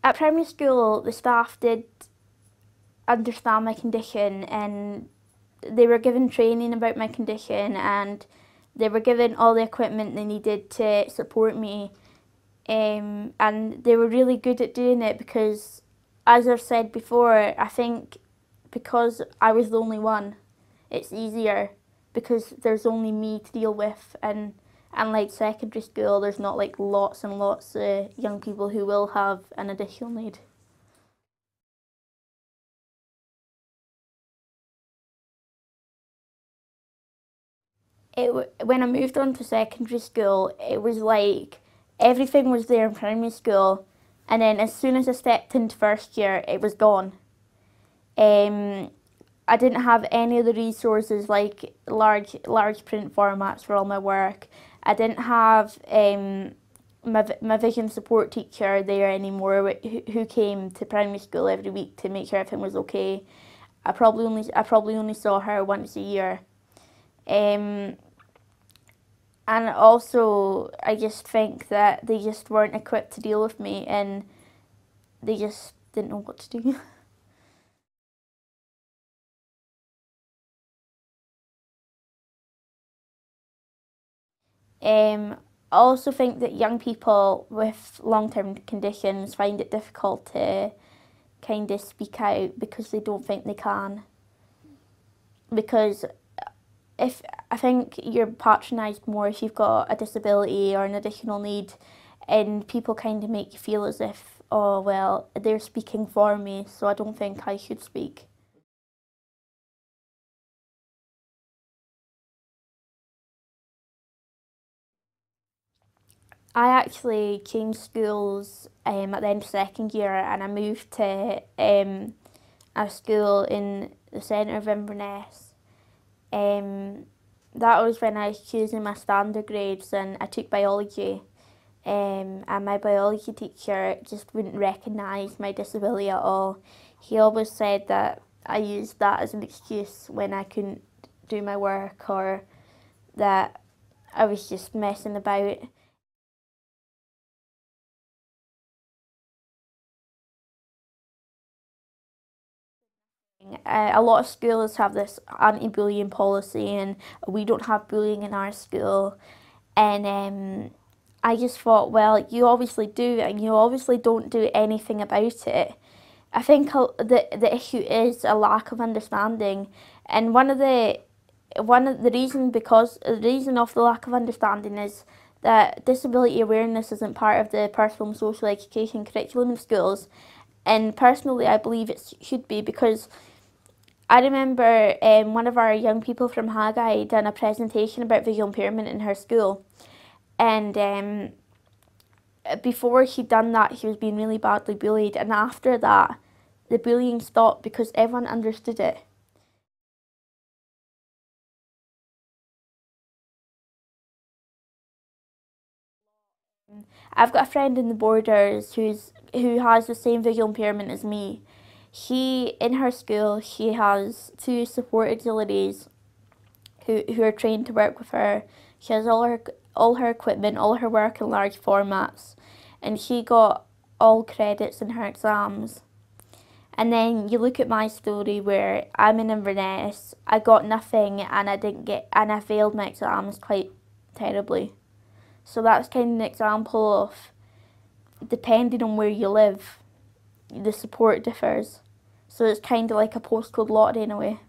At primary school, the staff did understand my condition, and they were given training about my condition, and they were given all the equipment they needed to support me, and they were really good at doing it because, as I've said before, I think because I was the only one, it's easier because there's only me to deal with, and like secondary school, there's not like lots and lots of young people who will have an additional need. When I moved on to secondary school, it was like everything was there in primary school, and then as soon as I stepped into first year, it was gone. I didn't have any of the resources like large print formats for all my work. I didn't have my vision support teacher there anymore, who came to primary school every week to make sure everything was okay. I probably only saw her once a year. And also, I just think that they just weren't equipped to deal with me, and they just didn't know what to do. I also think that young people with long-term conditions find it difficult to kind of speak out because they don't think they can. Because I think you're patronised more if you've got a disability or an additional need, and people kind of make you feel as if, oh well, they're speaking for me, so I don't think I should speak. I actually changed schools at the end of second year, and I moved to a school in the centre of Inverness. That was when I was choosing my standard grades, and I took biology. And my biology teacher just wouldn't recognise my disability at all. He always said that I used that as an excuse when I couldn't do my work, or that I was just messing about. A lot of schools have this anti-bullying policy, and we don't have bullying in our school. And I just thought, well, you obviously do, and you obviously don't do anything about it. I think the issue is a lack of understanding, and the reason of the lack of understanding is that disability awareness isn't part of the personal and social education curriculum in schools. And personally, I believe it should be, because I remember one of our young people from Haggeye done a presentation about visual impairment in her school, and before she'd done that, she was being really badly bullied, and after that, the bullying stopped because everyone understood it. I've got a friend in the Borders who has the same visual impairment as me. In her school, she has 2 support auxiliaries who are trained to work with her. She has all her equipment, all her work in large formats, and she got all credits in her exams. And then you look at my story where I'm in Inverness, I got nothing, and I failed my exams quite terribly. So that's kind of an example of, depending on where you live, the support differs. So it's kind of like a postcode lottery in a way.